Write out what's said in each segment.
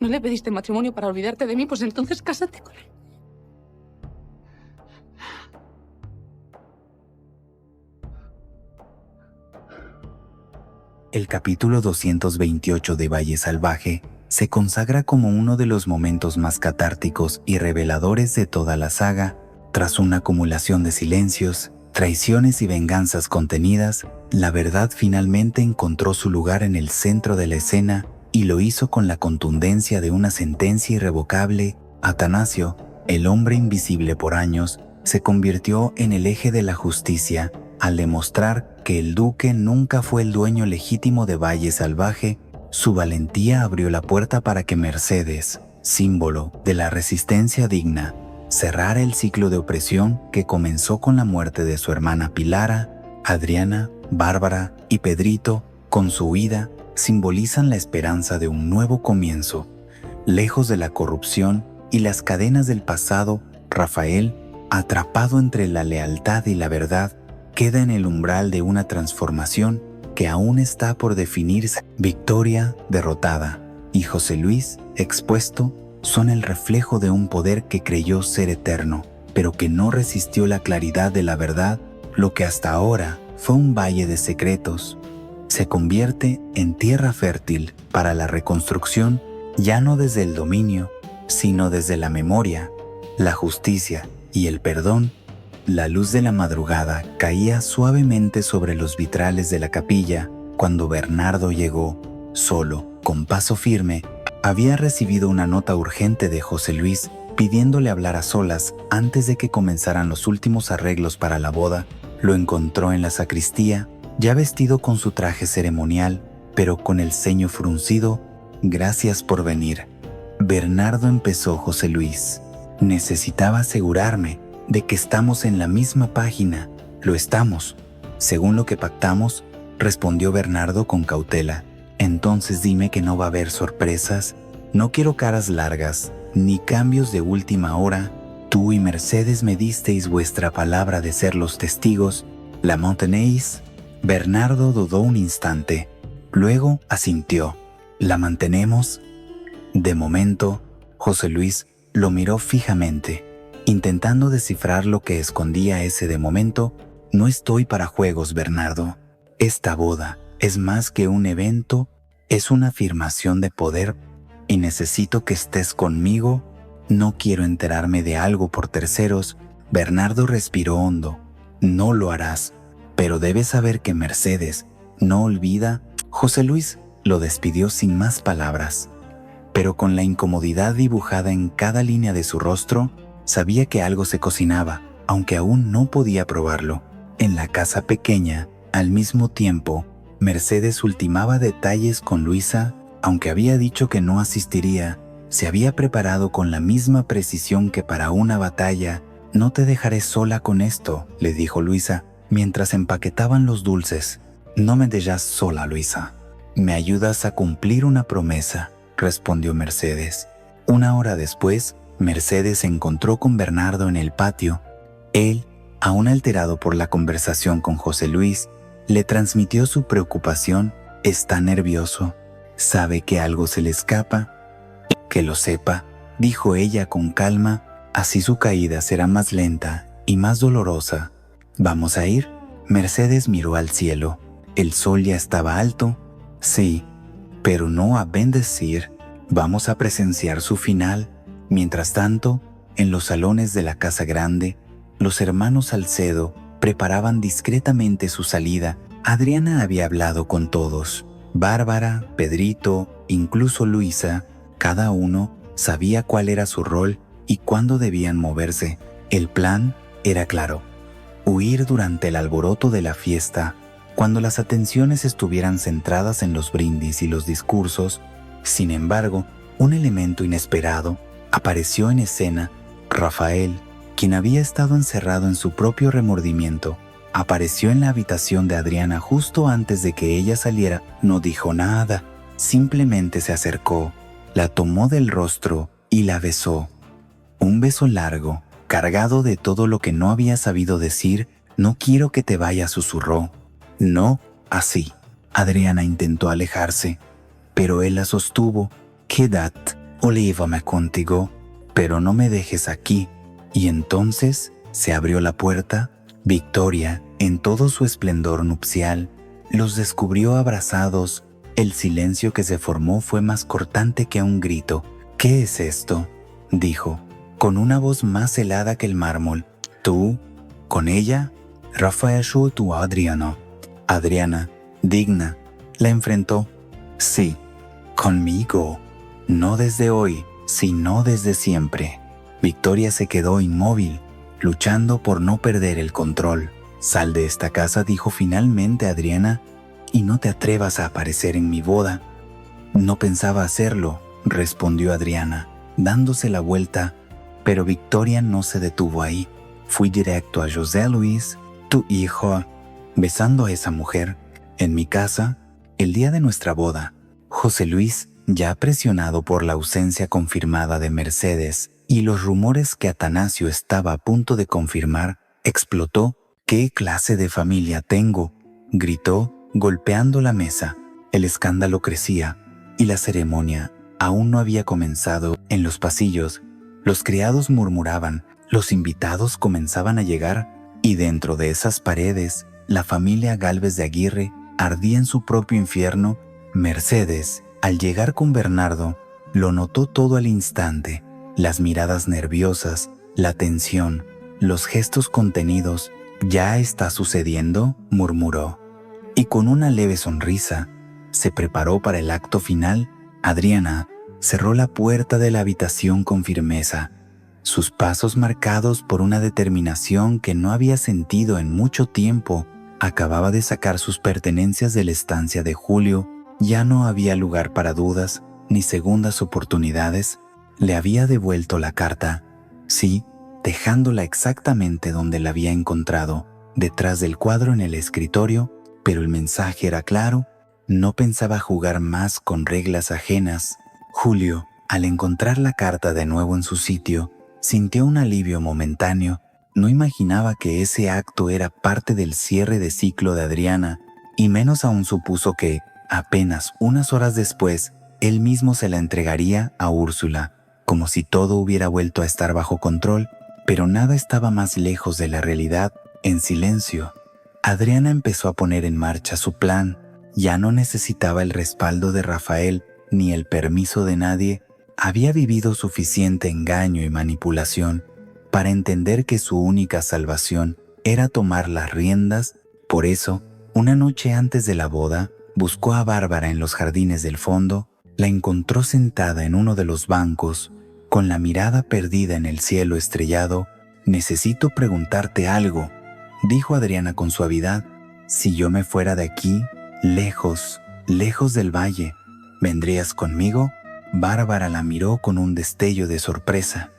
¿No le pediste matrimonio para olvidarte de mí? Pues entonces cásate con él. El capítulo 228 de Valle Salvaje se consagra como uno de los momentos más catárticos y reveladores de toda la saga. Tras una acumulación de silencios, traiciones y venganzas contenidas, la verdad finalmente encontró su lugar en el centro de la escena y lo hizo con la contundencia de una sentencia irrevocable. Atanasio, el hombre invisible por años, se convirtió en el eje de la justicia al demostrar que el duque nunca fue el dueño legítimo de Valle Salvaje. Su valentía abrió la puerta para que Mercedes, símbolo de la resistencia digna, cerrara el ciclo de opresión que comenzó con la muerte de su hermana Pilara. Adriana, Bárbara y Pedrito, con su huida, simbolizan la esperanza de un nuevo comienzo. Lejos de la corrupción y las cadenas del pasado, Rafael, atrapado entre la lealtad y la verdad, queda en el umbral de una transformación que aún está por definirse. Victoria, derrotada, y José Luis, expuesto, son el reflejo de un poder que creyó ser eterno, pero que no resistió la claridad de la verdad. Lo que hasta ahora fue un valle de secretos se convierte en tierra fértil para la reconstrucción, ya no desde el dominio, sino desde la memoria, la justicia y el perdón. La luz de la madrugada caía suavemente sobre los vitrales de la capilla cuando Bernardo llegó, solo, con paso firme. Había recibido una nota urgente de José Luis pidiéndole hablar a solas antes de que comenzaran los últimos arreglos para la boda. Lo encontró en la sacristía, ya vestido con su traje ceremonial, pero con el ceño fruncido. «Gracias por venir». «Bernardo», empezó José Luis. «Necesitaba asegurarme de que estamos en la misma página». «Lo estamos, según lo que pactamos», respondió Bernardo con cautela. «Entonces dime que no va a haber sorpresas. No quiero caras largas, ni cambios de última hora. Tú y Mercedes me disteis vuestra palabra de ser los testigos. ¿La mantenéis?» Bernardo dudó un instante, luego asintió. «¿La mantenemos?» De momento, José Luis lo miró fijamente, intentando descifrar lo que escondía ese de momento. «No estoy para juegos, Bernardo. Esta boda es más que un evento, es una afirmación de poder y necesito que estés conmigo. No quiero enterarme de algo por terceros». Bernardo respiró hondo. «No lo harás, pero debes saber que Mercedes no olvida». José Luis lo despidió sin más palabras, pero con la incomodidad dibujada en cada línea de su rostro, sabía que algo se cocinaba, aunque aún no podía probarlo. En la casa pequeña, al mismo tiempo, Mercedes ultimaba detalles con Luisa. Aunque había dicho que no asistiría, se había preparado con la misma precisión que para una batalla. «No te dejaré sola con esto», le dijo Luisa, mientras empaquetaban los dulces. «No me dejas sola, Luisa. Me ayudas a cumplir una promesa», respondió Mercedes. Una hora después, Mercedes se encontró con Bernardo en el patio. Él, aún alterado por la conversación con José Luis, le transmitió su preocupación. «Está nervioso. Sabe que algo se le escapa». «Que lo sepa», dijo ella con calma. «Así su caída será más lenta y más dolorosa». «¿Vamos a ir?» Mercedes miró al cielo. El sol ya estaba alto. «Sí, pero no a bendecir. Vamos a presenciar su final». Mientras tanto, en los salones de la casa grande, los hermanos Salcedo preparaban discretamente su salida. Adriana había hablado con todos. Bárbara, Pedrito, incluso Luisa, cada uno sabía cuál era su rol y cuándo debían moverse. El plan era claro: huir durante el alboroto de la fiesta, cuando las atenciones estuvieran centradas en los brindis y los discursos. Sin embargo, un elemento inesperado apareció en escena. Rafael, quien había estado encerrado en su propio remordimiento, apareció en la habitación de Adriana justo antes de que ella saliera. No dijo nada, simplemente se acercó, la tomó del rostro y la besó. Un beso largo, cargado de todo lo que no había sabido decir. «No quiero que te vayas», susurró. «No, así». Adriana intentó alejarse, pero él la sostuvo. Quédate o llévame contigo, pero no me dejes aquí. Y entonces se abrió la puerta. Victoria, en todo su esplendor nupcial, los descubrió abrazados. El silencio que se formó fue más cortante que un grito. «¿Qué es esto?», dijo, con una voz más helada que el mármol. «¿Tú? ¿Con ella?». «Rafael tu Adriana». Adriana, digna, la enfrentó. «Sí, conmigo. No desde hoy, sino desde siempre». Victoria se quedó inmóvil, luchando por no perder el control. «Sal de esta casa», dijo finalmente Adriana, «y no te atrevas a aparecer en mi boda». «No pensaba hacerlo», respondió Adriana, dándose la vuelta, pero Victoria no se detuvo ahí. «Fui directo a José Luis, tu hijo, besando a esa mujer, en mi casa, el día de nuestra boda». José Luis, ya presionado por la ausencia confirmada de Mercedes y los rumores que Atanasio estaba a punto de confirmar, explotó. «¿Qué clase de familia tengo?», gritó, golpeando la mesa. El escándalo crecía y la ceremonia aún no había comenzado. En los pasillos, los criados murmuraban, los invitados comenzaban a llegar, y dentro de esas paredes, la familia Gálvez de Aguirre ardía en su propio infierno. Mercedes, al llegar con Bernardo, lo notó todo al instante: las miradas nerviosas, la tensión, los gestos contenidos. «¿Ya está sucediendo?», murmuró, y con una leve sonrisa se preparó para el acto final. Adriana cerró la puerta de la habitación con firmeza, sus pasos marcados por una determinación que no había sentido en mucho tiempo. Acababa de sacar sus pertenencias de la estancia de Julio. Ya no había lugar para dudas ni segundas oportunidades. Le había devuelto la carta, sí, dejándola exactamente donde la había encontrado, detrás del cuadro en el escritorio, pero el mensaje era claro. No pensaba jugar más con reglas ajenas. Julio, al encontrar la carta de nuevo en su sitio, sintió un alivio momentáneo. No imaginaba que ese acto era parte del cierre de ciclo de Adriana, y menos aún supuso que, apenas unas horas después, él mismo se la entregaría a Úrsula, como si todo hubiera vuelto a estar bajo control. Pero nada estaba más lejos de la realidad. En silencio, Adriana empezó a poner en marcha su plan. Ya no necesitaba el respaldo de Rafael ni el permiso de nadie. Había vivido suficiente engaño y manipulación para entender que su única salvación era tomar las riendas. Por eso, una noche antes de la boda, buscó a Bárbara en los jardines del fondo. La encontró sentada en uno de los bancos, con la mirada perdida en el cielo estrellado. «Necesito preguntarte algo», dijo Adriana con suavidad. «Si yo me fuera de aquí, lejos, lejos del valle, ¿vendrías conmigo?». Bárbara la miró con un destello de sorpresa,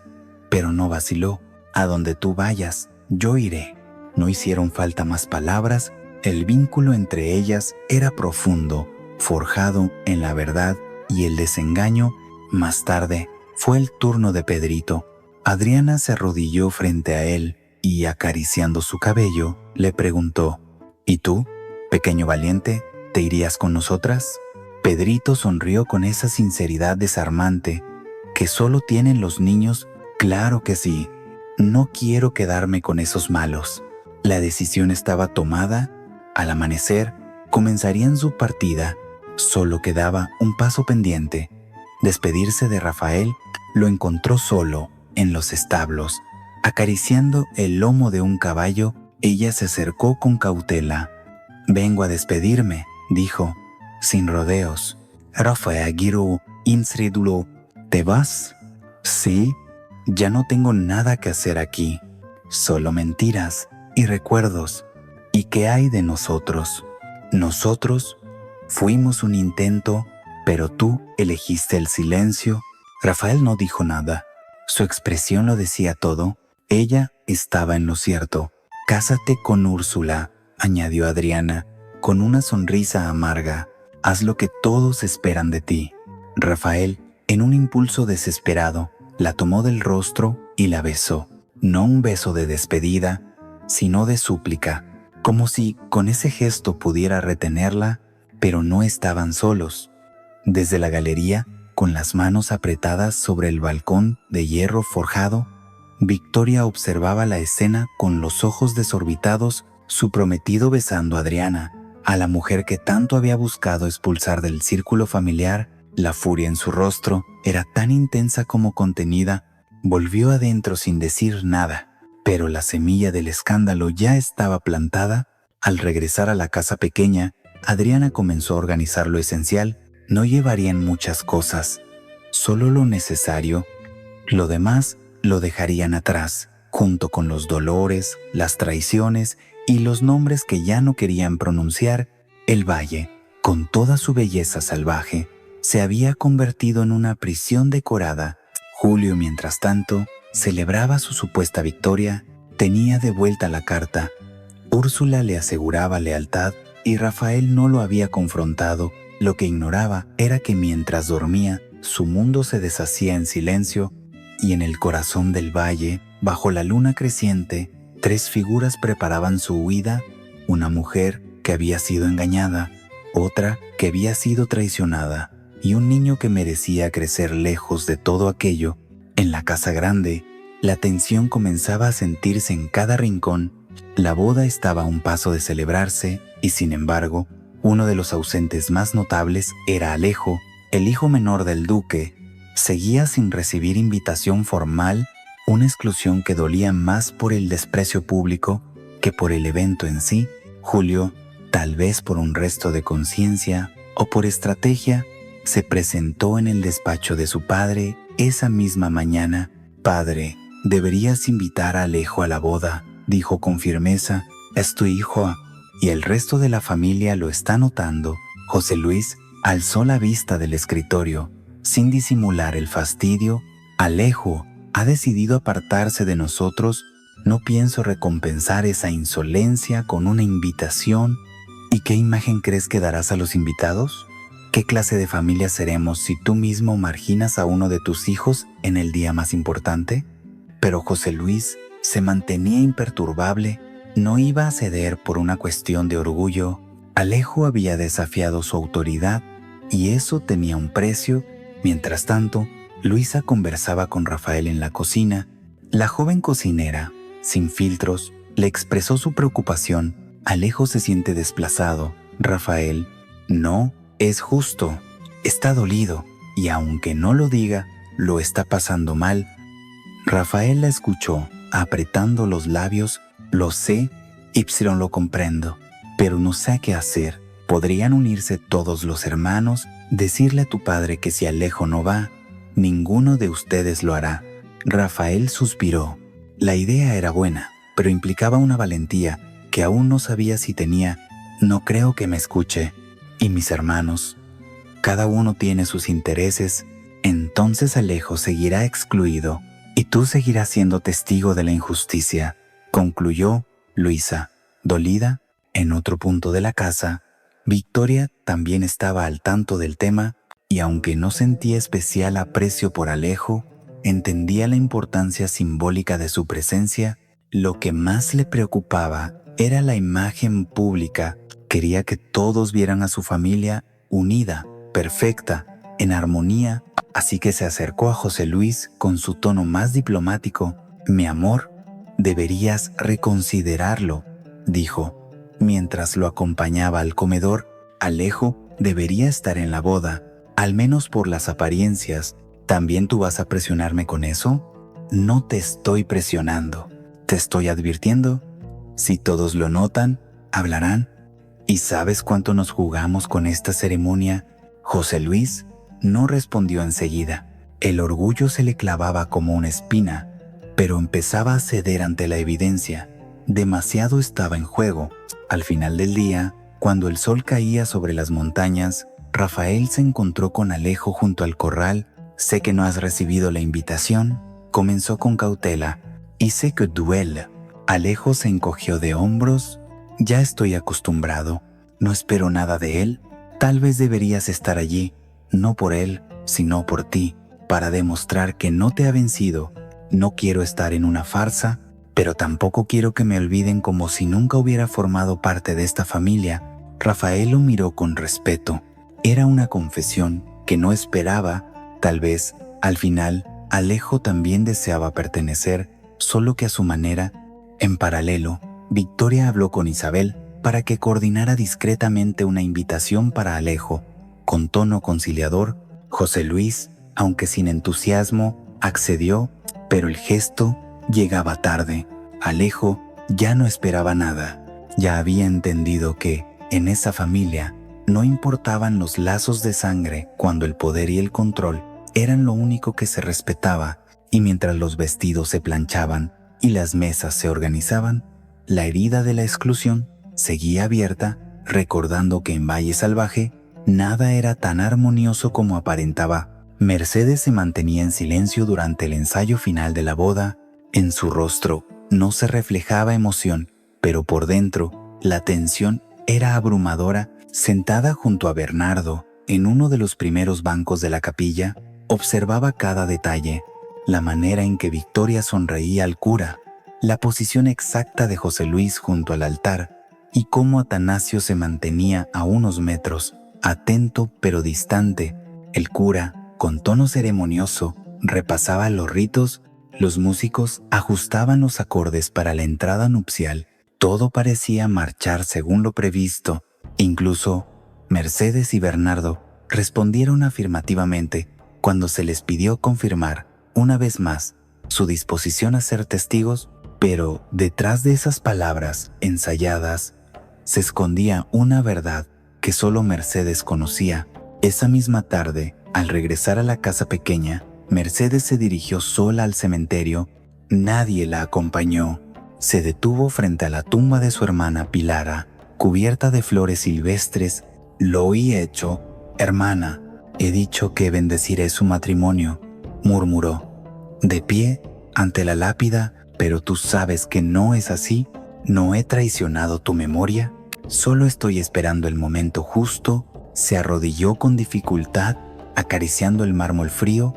pero no vaciló. «A donde tú vayas, yo iré». No hicieron falta más palabras. El vínculo entre ellas era profundo, forjado en la verdad y el desengaño. Más tarde, fue el turno de Pedrito. Adriana se arrodilló frente a él y, acariciando su cabello, le preguntó: «¿Y tú, pequeño valiente, te irías con nosotras?». Pedrito sonrió con esa sinceridad desarmante que solo tienen los niños. «Claro que sí. No quiero quedarme con esos malos». La decisión estaba tomada. Al amanecer, comenzarían su partida. Solo quedaba un paso pendiente: despedirse de Rafael. Lo encontró solo, en los establos, acariciando el lomo de un caballo. Ella se acercó con cautela. «Vengo a despedirme», dijo, sin rodeos. Rafael giró, incrédulo. «¿Te vas?». «Sí, ya no tengo nada que hacer aquí. Solo mentiras y recuerdos». «¿Y qué hay de nosotros?». «Nosotros fuimos un intento, pero tú elegiste el silencio». Rafael no dijo nada. Su expresión lo decía todo. Ella estaba en lo cierto. «Cásate con Úrsula», añadió Adriana, con una sonrisa amarga. «Haz lo que todos esperan de ti». Rafael, en un impulso desesperado, la tomó del rostro y la besó. No un beso de despedida, sino de súplica, como si con ese gesto pudiera retenerla. Pero no estaban solos. Desde la galería, con las manos apretadas sobre el balcón de hierro forjado, Victoria observaba la escena con los ojos desorbitados, su prometido besando a Adriana, a la mujer que tanto había buscado expulsar del círculo familiar. La furia en su rostro era tan intensa como contenida. Volvió adentro sin decir nada, pero la semilla del escándalo ya estaba plantada. Al regresar a la casa pequeña, Adriana comenzó a organizar lo esencial. No llevarían muchas cosas, solo lo necesario. Lo demás lo dejarían atrás, junto con los dolores, las traiciones y los nombres que ya no querían pronunciar. El valle, con toda su belleza salvaje, se había convertido en una prisión decorada. Julio, mientras tanto, celebraba su supuesta victoria. Tenía de vuelta la carta. Úrsula le aseguraba lealtad y Rafael no lo había confrontado. Lo que ignoraba era que mientras dormía, su mundo se deshacía en silencio, y en el corazón del valle, bajo la luna creciente, 3 figuras preparaban su huida: una mujer que había sido engañada, otra que había sido traicionada, y un niño que merecía crecer lejos de todo aquello. En la casa grande, la tensión comenzaba a sentirse en cada rincón. La boda estaba a un paso de celebrarse, y sin embargo, uno de los ausentes más notables era Alejo, el hijo menor del duque. Seguía sin recibir invitación formal, una exclusión que dolía más por el desprecio público que por el evento en sí. Julio, tal vez por un resto de conciencia o por estrategia, se presentó en el despacho de su padre esa misma mañana. «Padre, deberías invitar a Alejo a la boda», dijo con firmeza. «Es tu hijo y el resto de la familia lo está notando». José Luis alzó la vista del escritorio, sin disimular el fastidio. «Alejo ha decidido apartarse de nosotros. No pienso recompensar esa insolencia con una invitación». «¿Y qué imagen crees que darás a los invitados? ¿Qué clase de familia seremos si tú mismo marginas a uno de tus hijos en el día más importante?» Pero José Luis se mantenía imperturbable. No iba a ceder por una cuestión de orgullo. Alejo había desafiado su autoridad y eso tenía un precio. Mientras tanto, Luisa conversaba con Rafael en la cocina. La joven cocinera, sin filtros, le expresó su preocupación. «Alejo se siente desplazado, Rafael. No es justo. Está dolido y aunque no lo diga, lo está pasando mal». Rafael la escuchó, apretando los labios. «Lo sé, lo comprendo, pero no sé qué hacer. Podrían unirse todos los hermanos, decirle a tu padre que si Alejo no va, ninguno de ustedes lo hará». Rafael suspiró. La idea era buena, pero implicaba una valentía que aún no sabía si tenía. «No creo que me escuche. ¿Y mis hermanos? Cada uno tiene sus intereses. Entonces Alejo seguirá excluido y tú seguirás siendo testigo de la injusticia», concluyó Luisa, dolida. En otro punto de la casa, Victoria también estaba al tanto del tema y aunque no sentía especial aprecio por Alejo, entendía la importancia simbólica de su presencia. Lo que más le preocupaba era la imagen pública. Quería que todos vieran a su familia unida, perfecta, en armonía, así que se acercó a José Luis con su tono más diplomático. «Mi amor, deberías reconsiderarlo», dijo, mientras lo acompañaba al comedor. «Alejo debería estar en la boda, al menos por las apariencias. ¿También tú vas a presionarme con eso?» «No te estoy presionando, te estoy advirtiendo. Si todos lo notan, hablarán. ¿Y sabes cuánto nos jugamos con esta ceremonia?» José Luis no respondió enseguida. El orgullo se le clavaba como una espina, pero empezaba a ceder ante la evidencia. Demasiado estaba en juego. Al final del día, cuando el sol caía sobre las montañas, Rafael se encontró con Alejo junto al corral. «Sé que no has recibido la invitación», comenzó con cautela. «Y sé que duele». Alejo se encogió de hombros. «Ya estoy acostumbrado. No espero nada de él. Tal vez deberías estar allí, no por él, sino por ti, para demostrar que no te ha vencido. No quiero estar en una farsa, pero tampoco quiero que me olviden como si nunca hubiera formado parte de esta familia». Rafael lo miró con respeto. Era una confesión que no esperaba. Tal vez, al final, Alejo también deseaba pertenecer, solo que a su manera. En paralelo, Victoria habló con Isabel para que coordinara discretamente una invitación para Alejo. Con tono conciliador, José Luis, aunque sin entusiasmo, accedió, pero el gesto llegaba tarde. Alejo ya no esperaba nada. Ya había entendido que, en esa familia, no importaban los lazos de sangre cuando el poder y el control eran lo único que se respetaba, y mientras los vestidos se planchaban y las mesas se organizaban, la herida de la exclusión seguía abierta, recordando que en Valle Salvaje nada era tan armonioso como aparentaba. Mercedes se mantenía en silencio durante el ensayo final de la boda. En su rostro no se reflejaba emoción, pero por dentro la tensión era abrumadora. Sentada junto a Bernardo, en uno de los primeros bancos de la capilla, observaba cada detalle: la manera en que Victoria sonreía al cura, la posición exacta de José Luis junto al altar, y cómo Atanasio se mantenía a unos metros, atento pero distante. El cura, con tono ceremonioso, repasaba los ritos, los músicos ajustaban los acordes para la entrada nupcial. Todo parecía marchar según lo previsto. Incluso Mercedes y Bernardo respondieron afirmativamente cuando se les pidió confirmar, una vez más, su disposición a ser testigos, pero detrás de esas palabras ensayadas se escondía una verdad que solo Mercedes conocía. Esa misma tarde, al regresar a la casa pequeña, Mercedes se dirigió sola al cementerio. Nadie la acompañó. Se detuvo frente a la tumba de su hermana Pilara, cubierta de flores silvestres. Lo he hecho, hermana. He dicho que bendeciré su matrimonio, murmuró, de pie ante la lápida. Pero tú sabes que no es así. No he traicionado tu memoria. Solo estoy esperando el momento justo. Se arrodilló con dificultad, acariciando el mármol frío.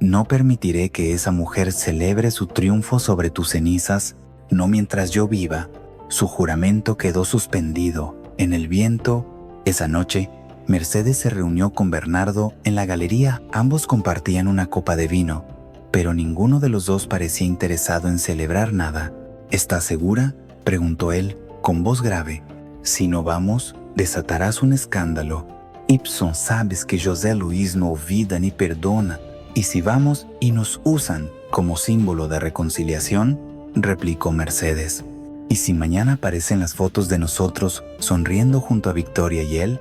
No permitiré que esa mujer celebre su triunfo sobre tus cenizas, no mientras yo viva. Su juramento quedó suspendido en el viento. Esa noche, Mercedes se reunió con Bernardo en la galería. Ambos compartían una copa de vino, pero ninguno de los dos parecía interesado en celebrar nada. ¿Estás segura?, preguntó él, con voz grave. Si no vamos, desatarás un escándalo. Ibson, sabes que José Luis no olvida ni perdona. ¿Y si vamos y nos usan como símbolo de reconciliación?, replicó Mercedes. ¿Y si mañana aparecen las fotos de nosotros sonriendo junto a Victoria y él?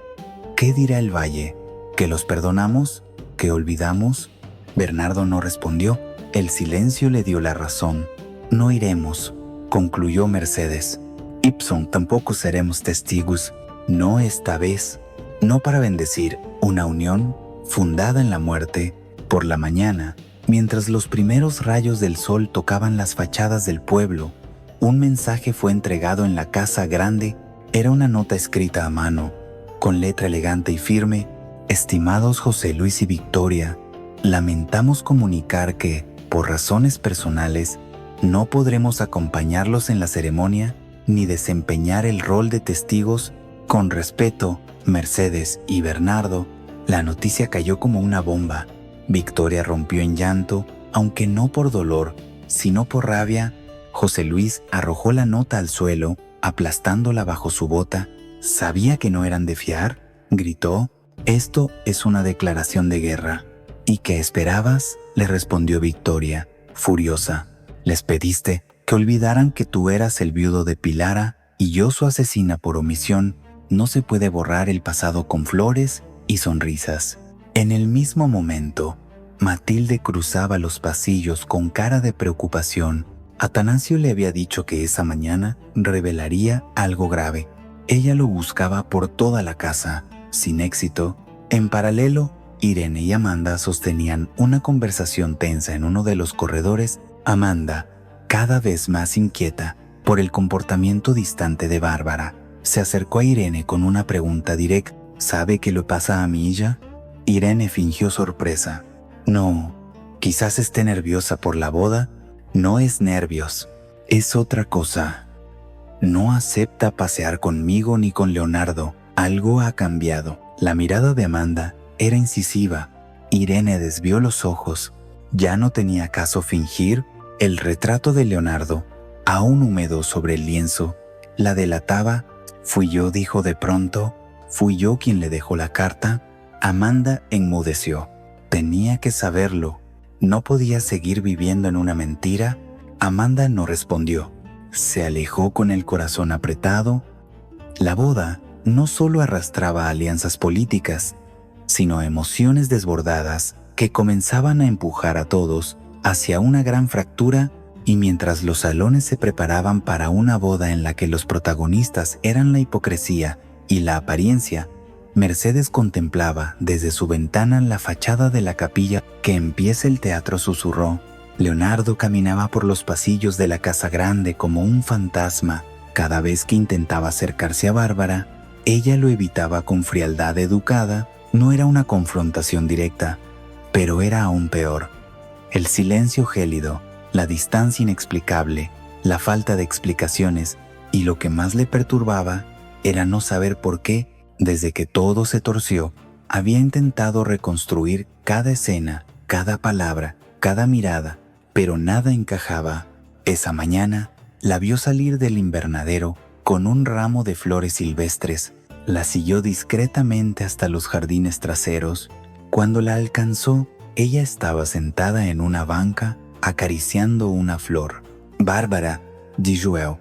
¿Qué dirá el valle? ¿Que los perdonamos? ¿Que olvidamos? Bernardo no respondió. El silencio le dio la razón. No iremos, concluyó Mercedes. Ibson, tampoco seremos testigos. No esta vez. No para bendecir una unión fundada en la muerte. Por la mañana, mientras los primeros rayos del sol tocaban las fachadas del pueblo, un mensaje fue entregado en la casa grande. Era una nota escrita a mano, con letra elegante y firme. Estimados José Luis y Victoria, lamentamos comunicar que, por razones personales, no podremos acompañarlos en la ceremonia ni desempeñar el rol de testigos. Con respeto, Mercedes y Bernardo. La noticia cayó como una bomba. Victoria rompió en llanto, aunque no por dolor, sino por rabia. José Luis arrojó la nota al suelo, aplastándola bajo su bota. ¿Sabía que no eran de fiar?, gritó. Esto es una declaración de guerra. ¿Y qué esperabas?, le respondió Victoria, furiosa. Les pediste que olvidaran que tú eras el viudo de Pilara y yo su asesina por omisión. No se puede borrar el pasado con flores y sonrisas. En el mismo momento, Matilde cruzaba los pasillos con cara de preocupación. Atanasio le había dicho que esa mañana revelaría algo grave. Ella lo buscaba por toda la casa, sin éxito. En paralelo, Irene y Amanda sostenían una conversación tensa en uno de los corredores. Amanda, cada vez más inquieta por el comportamiento distante de Bárbara, se acercó a Irene con una pregunta directa. ¿Sabe qué le pasa a mi hija? Irene fingió sorpresa. No, quizás esté nerviosa por la boda. No es nervios, es otra cosa. No acepta pasear conmigo ni con Leonardo. Algo ha cambiado. La mirada de Amanda era incisiva. Irene desvió los ojos. Ya no tenía caso fingir. El retrato de Leonardo, aún húmedo sobre el lienzo, la delataba. Fui yo, dijo de pronto. Fui yo quien le dejó la carta. Amanda enmudeció. Tenía que saberlo. No podía seguir viviendo en una mentira. Amanda no respondió. Se alejó con el corazón apretado. La boda no solo arrastraba alianzas políticas, sino emociones desbordadas que comenzaban a empujar a todos hacia una gran fractura, y mientras los salones se preparaban para una boda en la que los protagonistas eran la hipocresía y la apariencia, Mercedes contemplaba desde su ventana la fachada de la capilla. Que empiece el teatro, susurró. Leonardo caminaba por los pasillos de la casa grande como un fantasma. Cada vez que intentaba acercarse a Bárbara, ella lo evitaba con frialdad educada. No era una confrontación directa, pero era aún peor. El silencio gélido, la distancia inexplicable, la falta de explicaciones, y lo que más le perturbaba era no saber por qué, desde que todo se torció, había intentado reconstruir cada escena, cada palabra, cada mirada, pero nada encajaba. Esa mañana la vio salir del invernadero con un ramo de flores silvestres. La siguió discretamente hasta los jardines traseros. Cuando la alcanzó, ella estaba sentada en una banca acariciando una flor. Bárbara, dijo él,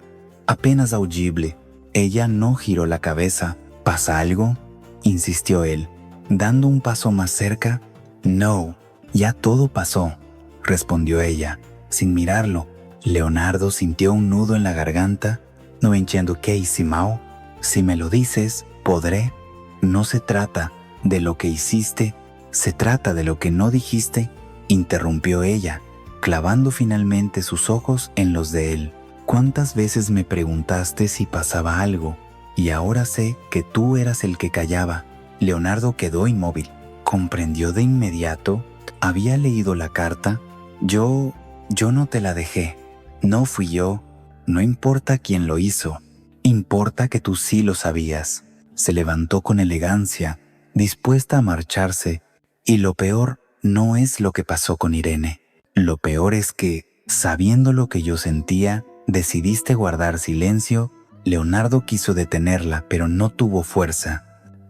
apenas audible. Ella no giró la cabeza. ¿Pasa algo?, insistió él, dando un paso más cerca. No, ya todo pasó, respondió ella, sin mirarlo. Leonardo sintió un nudo en la garganta. No entiendo qué hice mal. Si me lo dices, podré. No se trata de lo que hiciste, se trata de lo que no dijiste, interrumpió ella, clavando finalmente sus ojos en los de él. ¿Cuántas veces me preguntaste si pasaba algo? Y ahora sé que tú eras el que callaba. Leonardo quedó inmóvil. Comprendió de inmediato. Había leído la carta. Yo no te la dejé. No fui yo. No importa quién lo hizo. Importa que tú sí lo sabías. Se levantó con elegancia, dispuesta a marcharse. Y lo peor no es lo que pasó con Irene. Lo peor es que, sabiendo lo que yo sentía, decidiste guardar silencio. Leonardo quiso detenerla, pero no tuvo fuerza.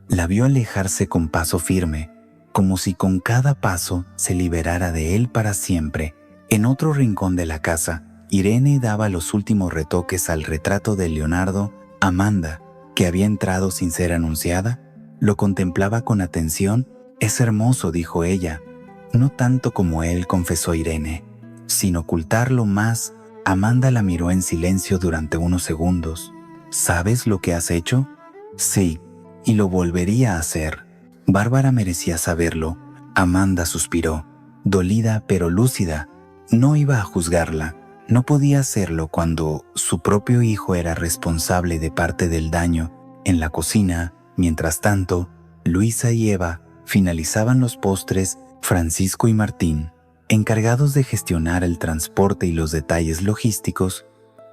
La vio alejarse con paso firme, como si con cada paso se liberara de él para siempre. En otro rincón de la casa, Irene daba los últimos retoques al retrato de Leonardo. Amanda, que había entrado sin ser anunciada, lo contemplaba con atención. Es hermoso, dijo ella. No tanto como él, confesó Irene. Sin ocultarlo más, Amanda la miró en silencio durante unos segundos. ¿Sabes lo que has hecho? Sí, y lo volvería a hacer. Bárbara merecía saberlo. Amanda suspiró, dolida pero lúcida. No iba a juzgarla. No podía hacerlo cuando su propio hijo era responsable de parte del daño. En la cocina, mientras tanto, Luisa y Eva finalizaban los postres. Francisco y Martín, encargados de gestionar el transporte y los detalles logísticos,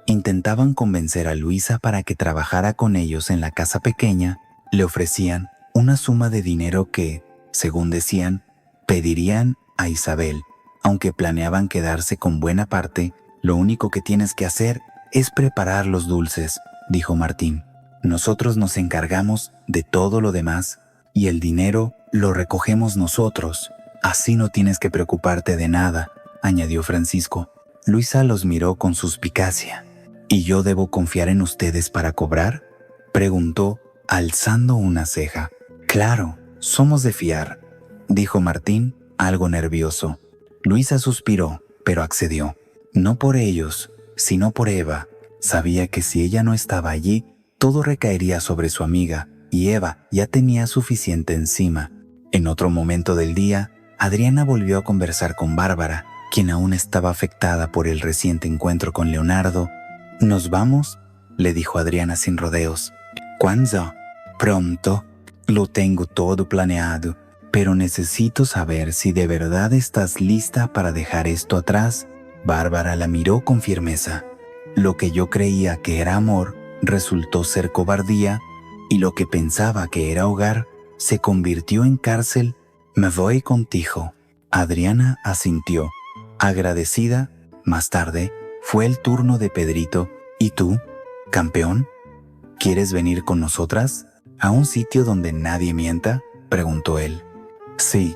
intentaban convencer a Luisa para que trabajara con ellos en la casa pequeña. Le ofrecían una suma de dinero que, según decían, pedirían a Isabel. Aunque planeaban quedarse con buena parte, lo único que tienes que hacer es preparar los dulces, dijo Martín. Nosotros nos encargamos de todo lo demás y el dinero lo recogemos nosotros. Así no tienes que preocuparte de nada, añadió Francisco. Luisa los miró con suspicacia. ¿Y yo debo confiar en ustedes para cobrar?, preguntó, alzando una ceja. Claro, somos de fiar, dijo Martín, algo nervioso. Luisa suspiró, pero accedió. No por ellos, sino por Eva. Sabía que si ella no estaba allí, todo recaería sobre su amiga, y Eva ya tenía suficiente encima. En otro momento del día, Adriana volvió a conversar con Bárbara, quien aún estaba afectada por el reciente encuentro con Leonardo. ¿Nos vamos?, le dijo Adriana sin rodeos. ¿Cuándo? Pronto. Lo tengo todo planeado, pero necesito saber si de verdad estás lista para dejar esto atrás. Bárbara la miró con firmeza. Lo que yo creía que era amor resultó ser cobardía, y lo que pensaba que era hogar se convirtió en cárcel. Me voy contigo. Adriana asintió. Agradecida, más tarde, fue el turno de Pedrito. ¿Y tú, campeón? ¿Quieres venir con nosotras? ¿A un sitio donde nadie mienta?, preguntó él. Sí,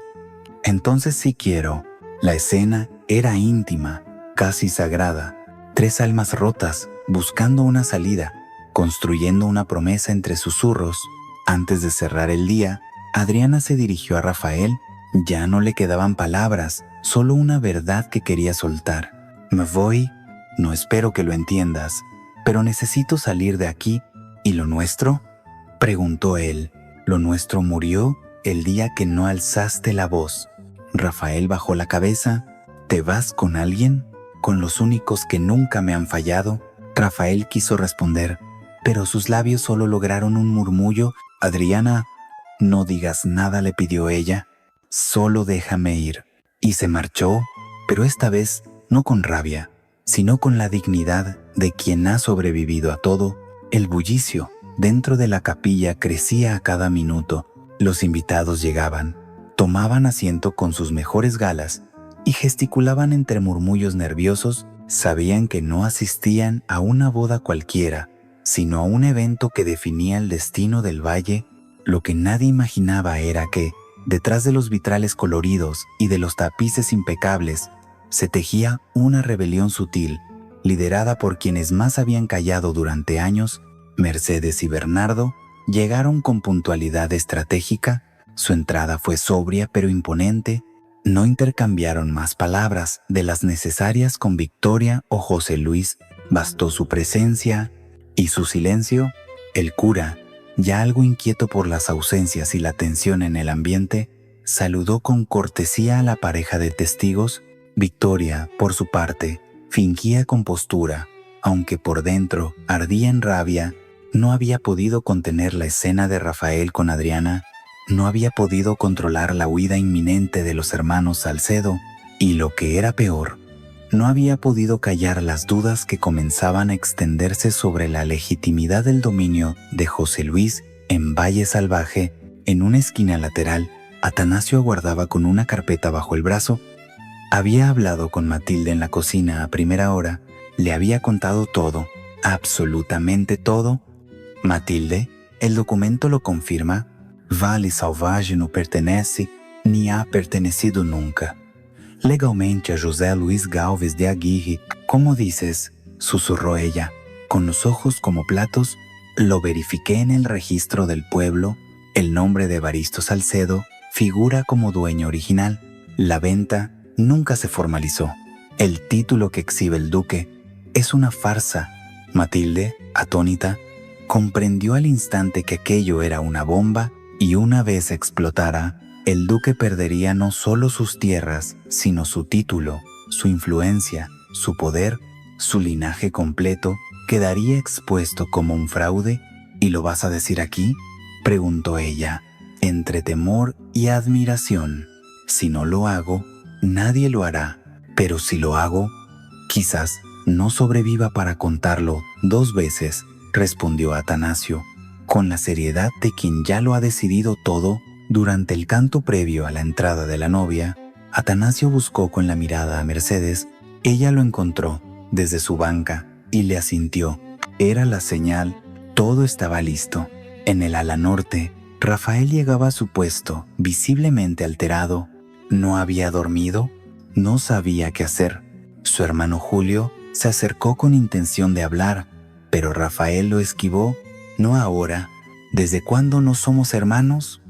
entonces sí quiero. La escena era íntima, casi sagrada. 3 almas rotas, buscando una salida, construyendo una promesa entre susurros. Antes de cerrar el día, Adriana se dirigió a Rafael. Ya no le quedaban palabras, solo una verdad que quería soltar. Me voy. No espero que lo entiendas, pero necesito salir de aquí. ¿Y lo nuestro?, preguntó él. Lo nuestro murió el día que no alzaste la voz. Rafael bajó la cabeza. ¿Te vas con alguien? ¿Con los únicos que nunca me han fallado? Rafael quiso responder, pero sus labios solo lograron un murmullo. Adriana, no digas nada, le pidió ella. Solo déjame ir. Y se marchó, pero esta vez no con rabia, sino con la dignidad de quien ha sobrevivido a todo. El bullicio dentro de la capilla crecía a cada minuto. Los invitados llegaban, tomaban asiento con sus mejores galas y gesticulaban entre murmullos nerviosos. Sabían que no asistían a una boda cualquiera, sino a un evento que definía el destino del valle. Lo que nadie imaginaba era que, detrás de los vitrales coloridos y de los tapices impecables, se tejía una rebelión sutil, liderada por quienes más habían callado durante años. Mercedes y Bernardo llegaron con puntualidad estratégica. Su entrada fue sobria pero imponente. No intercambiaron más palabras de las necesarias con Victoria o José Luis. Bastó su presencia y su silencio. El cura, ya algo inquieto por las ausencias y la tensión en el ambiente, saludó con cortesía a la pareja de testigos. Victoria, por su parte, fingía compostura, aunque por dentro ardía en rabia. No había podido contener la escena de Rafael con Adriana, no había podido controlar la huida inminente de los hermanos Salcedo, y lo que era peor, no había podido callar las dudas que comenzaban a extenderse sobre la legitimidad del dominio de José Luis en Valle Salvaje. En una esquina lateral, Atanasio aguardaba con una carpeta bajo el brazo. Había hablado con Matilde en la cocina a primera hora, le había contado todo, absolutamente todo. Matilde, el documento lo confirma. Valle Salvaje no pertenece ni ha pertenecido nunca legalmente a José Luis Galvez de Aguirre. ¿Cómo dices?, susurró ella, con los ojos como platos. Lo verifiqué en el registro del pueblo. El nombre de Evaristo Salcedo figura como dueño original. La venta nunca se formalizó. El título que exhibe el duque es una farsa. Matilde, atónita, comprendió al instante que aquello era una bomba, y una vez explotara, el duque perdería no solo sus tierras, sino su título, su influencia, su poder, su linaje completo. Quedaría expuesto como un fraude. ¿Y lo vas a decir aquí?, preguntó ella, entre temor y admiración. Si no lo hago, nadie lo hará, pero si lo hago, quizás no sobreviva para contarlo 2 veces, respondió Atanasio, con la seriedad de quien ya lo ha decidido todo. Durante el canto previo a la entrada de la novia, Atanasio buscó con la mirada a Mercedes. Ella lo encontró desde su banca y le asintió. Era la señal, todo estaba listo. En el ala norte, Rafael llegaba a su puesto, visiblemente alterado. ¿No había dormido? No sabía qué hacer. Su hermano Julio se acercó con intención de hablar, pero Rafael lo esquivó. No ahora. ¿Desde cuándo no somos hermanos?,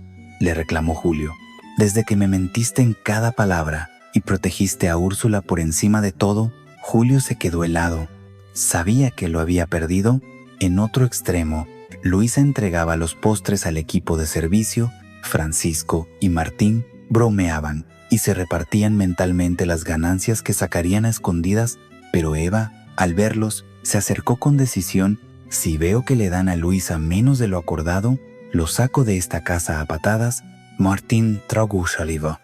le reclamó Julio. Desde que me mentiste en cada palabra y protegiste a Úrsula por encima de todo. Julio se quedó helado. Sabía que lo había perdido. En otro extremo, Luisa entregaba los postres al equipo de servicio. Francisco y Martín bromeaban y se repartían mentalmente las ganancias que sacarían a escondidas, pero Eva, al verlos, se acercó con decisión. Si veo que le dan a Luisa menos de lo acordado, lo saco de esta casa a patadas. Martín tragó saliva.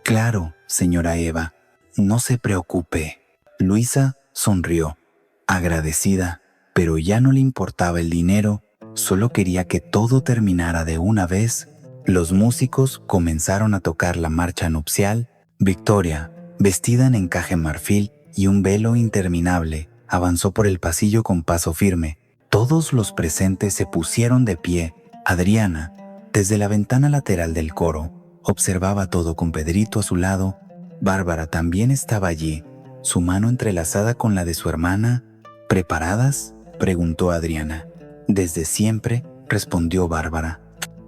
Claro, señora Eva, no se preocupe. Luisa sonrió, agradecida, pero ya no le importaba el dinero, solo quería que todo terminara de una vez. Los músicos comenzaron a tocar la marcha nupcial. Victoria, vestida en encaje marfil y un velo interminable, avanzó por el pasillo con paso firme. Todos los presentes se pusieron de pie. Adriana, desde la ventana lateral del coro, observaba todo con Pedrito a su lado. Bárbara también estaba allí, su mano entrelazada con la de su hermana. ¿Preparadas?, preguntó Adriana. Desde siempre, respondió Bárbara.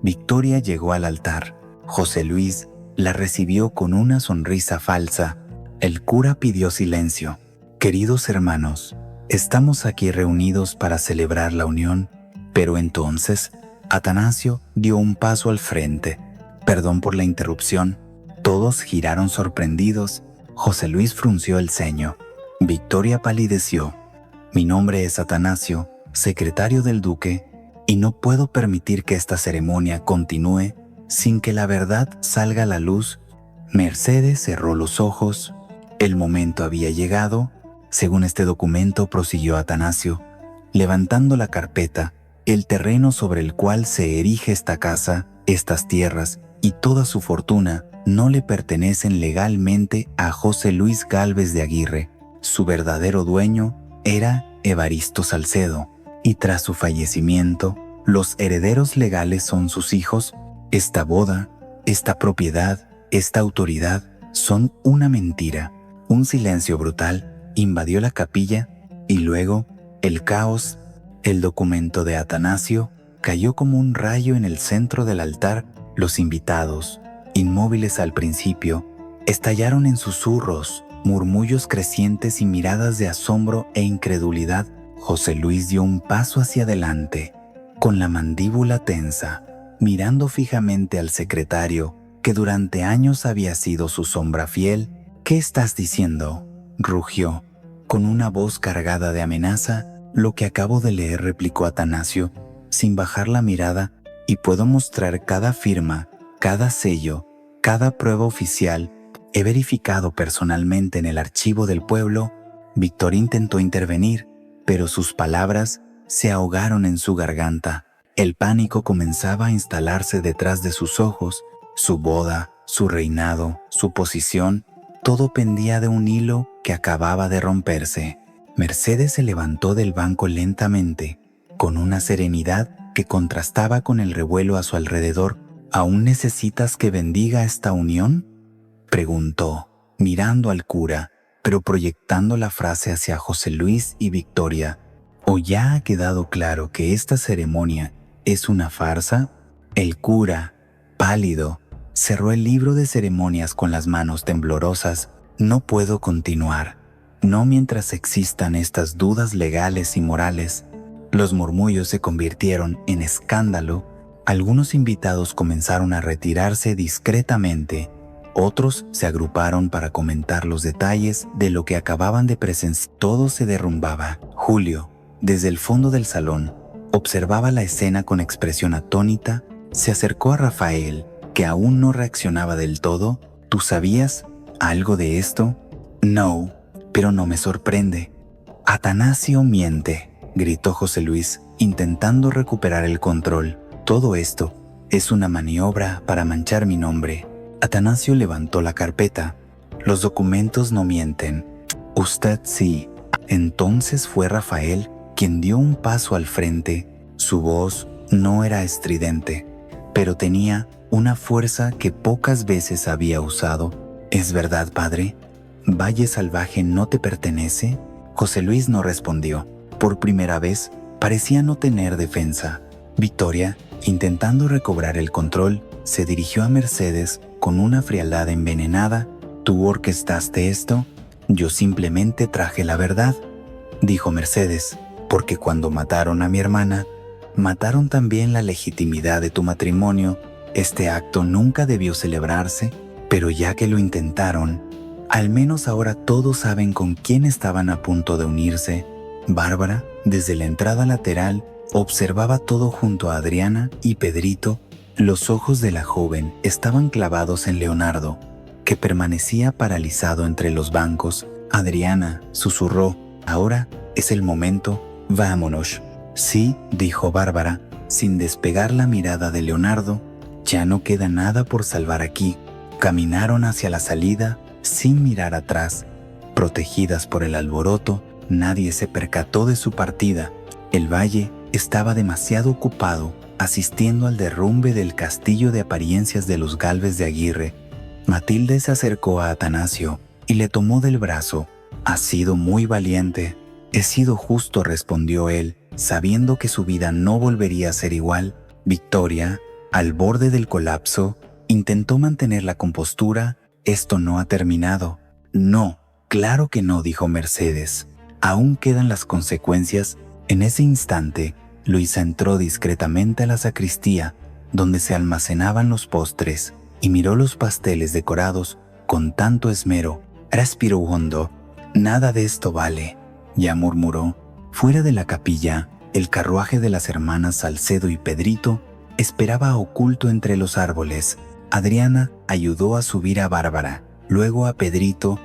Victoria llegó al altar. José Luis la recibió con una sonrisa falsa. El cura pidió silencio. Queridos hermanos, estamos aquí reunidos para celebrar la unión. Pero entonces, Atanasio dio un paso al frente. Perdón por la interrupción. Todos giraron sorprendidos. José Luis frunció el ceño. Victoria palideció. Mi nombre es Atanasio, secretario del duque, y no puedo permitir que esta ceremonia continúe sin que la verdad salga a la luz. Mercedes cerró los ojos. El momento había llegado. Según este documento, prosiguió Atanasio, levantando la carpeta, el terreno sobre el cual se erige esta casa, estas tierras y toda su fortuna no le pertenecen legalmente a José Luis Gálvez de Aguirre. Su verdadero dueño era Evaristo Salcedo, y tras su fallecimiento, los herederos legales son sus hijos. Esta boda, esta propiedad, esta autoridad son una mentira. Un silencio brutal invadió la capilla y luego el caos. El documento de Atanasio cayó como un rayo en el centro del altar. Los invitados, inmóviles al principio, estallaron en susurros, murmullos crecientes y miradas de asombro e incredulidad. José Luis dio un paso hacia adelante, con la mandíbula tensa, mirando fijamente al secretario, que durante años había sido su sombra fiel. ¿Qué estás diciendo?, rugió, con una voz cargada de amenaza. Lo que acabo de leer, replicó Atanasio, sin bajar la mirada, y puedo mostrar cada firma, cada sello, cada prueba oficial. He verificado personalmente en el archivo del pueblo. Victoria intentó intervenir, pero sus palabras se ahogaron en su garganta. El pánico comenzaba a instalarse detrás de sus ojos. Su boda, su reinado, su posición, todo pendía de un hilo que acababa de romperse. Mercedes se levantó del banco lentamente, con una serenidad que contrastaba con el revuelo a su alrededor. ¿Aún necesitas que bendiga esta unión?, preguntó, mirando al cura, pero proyectando la frase hacia José Luis y Victoria. ¿O ya ha quedado claro que esta ceremonia es una farsa? El cura, pálido, cerró el libro de ceremonias con las manos temblorosas. No puedo continuar, no mientras existan estas dudas legales y morales. Los murmullos se convirtieron en escándalo. Algunos invitados comenzaron a retirarse discretamente. Otros se agruparon para comentar los detalles de lo que acababan de presenciar. Todo se derrumbaba. Julio, desde el fondo del salón, observaba la escena con expresión atónita. Se acercó a Rafael, que aún no reaccionaba del todo. ¿Tú sabías algo de esto? No, pero no me sorprende. Atanasio miente, gritó José Luis, intentando recuperar el control. Todo esto es una maniobra para manchar mi nombre. Atanasio levantó la carpeta. Los documentos no mienten. Usted sí. Entonces fue Rafael quien dio un paso al frente. Su voz no era estridente, pero tenía una fuerza que pocas veces había usado. ¿Es verdad, padre? ¿Valle Salvaje no te pertenece? José Luis no respondió. Por primera vez, parecía no tener defensa. Victoria, intentando recobrar el control, se dirigió a Mercedes con una frialdad envenenada. ¿Tú orquestaste esto? Yo simplemente traje la verdad, dijo Mercedes, porque cuando mataron a mi hermana, mataron también la legitimidad de tu matrimonio. Este acto nunca debió celebrarse, pero ya que lo intentaron, al menos ahora todos saben con quién estaban a punto de unirse. Bárbara, desde la entrada lateral, observaba todo junto a Adriana y Pedrito. Los ojos de la joven estaban clavados en Leonardo, que permanecía paralizado entre los bancos. Adriana susurró, «Ahora es el momento, vámonos». «Sí», dijo Bárbara, sin despegar la mirada de Leonardo. Ya no queda nada por salvar aquí. Caminaron hacia la salida sin mirar atrás. Protegidas por el alboroto, nadie se percató de su partida. El valle estaba demasiado ocupado asistiendo al derrumbe del castillo de apariencias de los Gálvez de Aguirre. Matilde se acercó a Atanasio y le tomó del brazo. «Has sido muy valiente». «He sido justo», respondió él, sabiendo que su vida no volvería a ser igual. Victoria, al borde del colapso, intentó mantener la compostura. «Esto no ha terminado». «No, claro que no», dijo Mercedes. «Aún quedan las consecuencias». En ese instante, Luisa entró discretamente a la sacristía, donde se almacenaban los postres, y miró los pasteles decorados con tanto esmero. Respiró hondo. «Nada de esto vale», ya murmuró. Fuera de la capilla, el carruaje de las hermanas Salcedo y Pedrito esperaba oculto entre los árboles. Adriana ayudó a subir a Bárbara, luego a Pedrito.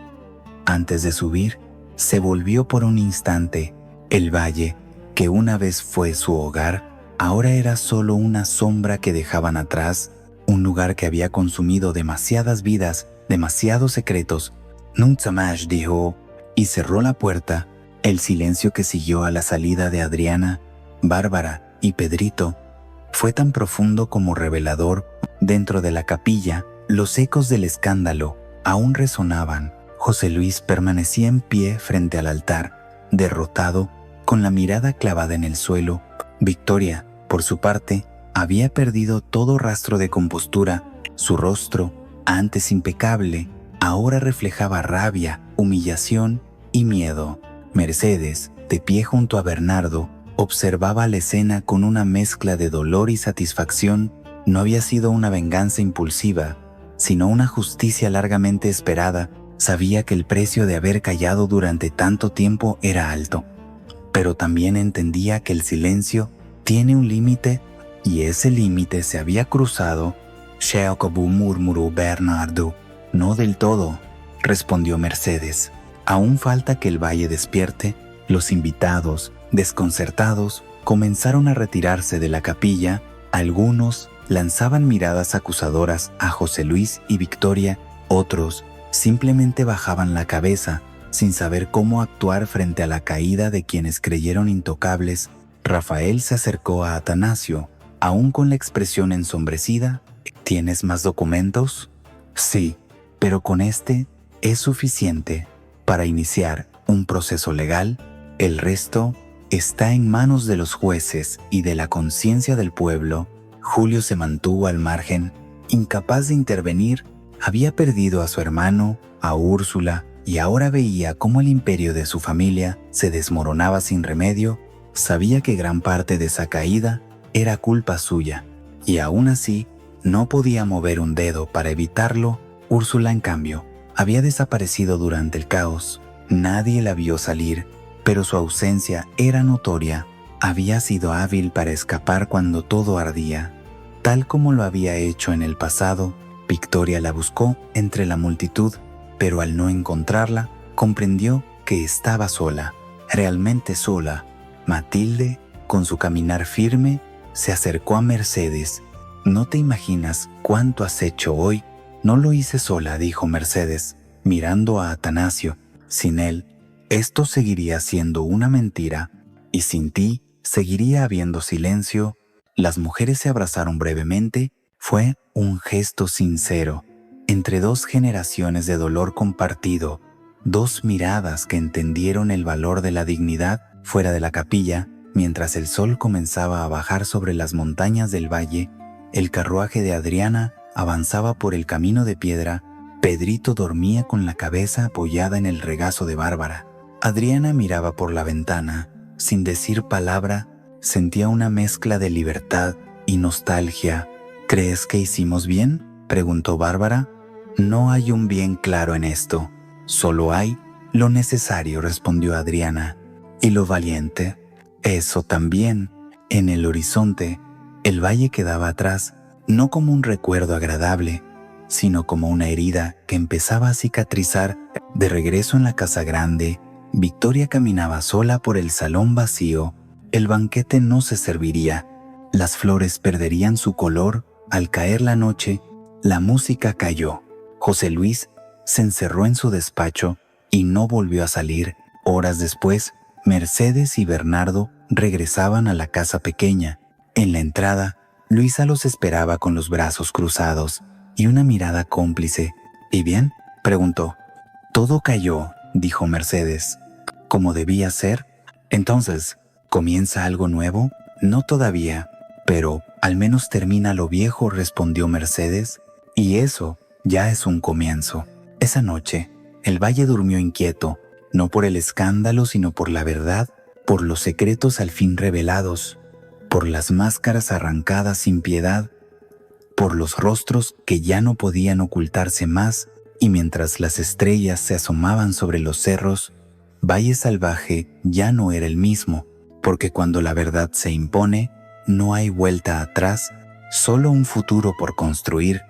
Antes de subir, se volvió por un instante. El valle, que una vez fue su hogar, ahora era solo una sombra que dejaban atrás, un lugar que había consumido demasiadas vidas, demasiados secretos. «Nunca más», dijo, y cerró la puerta. El silencio que siguió a la salida de Adriana, Bárbara y Pedrito fue tan profundo como revelador. Dentro de la capilla, los ecos del escándalo aún resonaban. José Luis permanecía en pie frente al altar, derrotado, con la mirada clavada en el suelo. Victoria, por su parte, había perdido todo rastro de compostura. Su rostro, antes impecable, ahora reflejaba rabia, humillación y miedo. Mercedes, de pie junto a Bernardo, observaba la escena con una mezcla de dolor y satisfacción. No había sido una venganza impulsiva, sino una justicia largamente esperada. Sabía que el precio de haber callado durante tanto tiempo era alto, pero también entendía que el silencio tiene un límite, y ese límite se había cruzado. «Jacobo», murmuró Bernardo. «No del todo», respondió Mercedes. «Aún falta que el valle despierte». Los invitados, desconcertados, comenzaron a retirarse de la capilla. Algunos lanzaban miradas acusadoras a José Luis y Victoria, otros simplemente bajaban la cabeza, sin saber cómo actuar frente a la caída de quienes creyeron intocables. Rafael se acercó a Atanasio, aún con la expresión ensombrecida. «¿Tienes más documentos?» «Sí, pero con este es suficiente para iniciar un proceso legal. El resto está en manos de los jueces y de la conciencia del pueblo». Julio se mantuvo al margen, incapaz de intervenir. Había perdido a su hermano, a Úrsula, y ahora veía cómo el imperio de su familia se desmoronaba sin remedio. Sabía que gran parte de esa caída era culpa suya, y aún así no podía mover un dedo para evitarlo. Úrsula, en cambio, había desaparecido durante el caos. Nadie la vio salir, pero su ausencia era notoria. Había sido hábil para escapar cuando todo ardía, tal como lo había hecho en el pasado. Victoria la buscó entre la multitud, pero al no encontrarla, comprendió que estaba sola, realmente sola. Matilde, con su caminar firme, se acercó a Mercedes. «No te imaginas cuánto has hecho hoy». «No lo hice sola», dijo Mercedes, mirando a Atanasio. «Sin él, esto seguiría siendo una mentira, y sin ti seguiría habiendo silencio». Las mujeres se abrazaron brevemente. Fue un gesto sincero, entre dos generaciones de dolor compartido, dos miradas que entendieron el valor de la dignidad. Fuera de la capilla, mientras el sol comenzaba a bajar sobre las montañas del valle, el carruaje de Adriana avanzaba por el camino de piedra. Pedrito dormía con la cabeza apoyada en el regazo de Bárbara. Adriana miraba por la ventana. Sin decir palabra, sentía una mezcla de libertad y nostalgia. «¿Crees que hicimos bien?», preguntó Bárbara. «No hay un bien claro en esto, solo hay lo necesario», respondió Adriana. «Y lo valiente». «Eso también». En el horizonte, el valle quedaba atrás, no como un recuerdo agradable, sino como una herida que empezaba a cicatrizar. De regreso en la casa grande, Victoria caminaba sola por el salón vacío. El banquete no se serviría. Las flores perderían su color. al caer la noche, la música cayó. José Luis se encerró en su despacho y no volvió a salir. Horas después, Mercedes y Bernardo regresaban a la casa pequeña. En la entrada, Luisa los esperaba con los brazos cruzados y una mirada cómplice. ¿Y bien?, preguntó. Todo cayó, dijo Mercedes. ¿Como debía ser? Entonces, ¿comienza algo nuevo? No todavía, pero al menos termina lo viejo, respondió Mercedes, y eso ya es un comienzo. Esa noche, el valle durmió inquieto, no por el escándalo, sino por la verdad, por los secretos al fin revelados, por las máscaras arrancadas sin piedad, por los rostros que ya no podían ocultarse más, y mientras las estrellas se asomaban sobre los cerros, Valle Salvaje ya no era el mismo, porque cuando la verdad se impone, no hay vuelta atrás, solo un futuro por construir.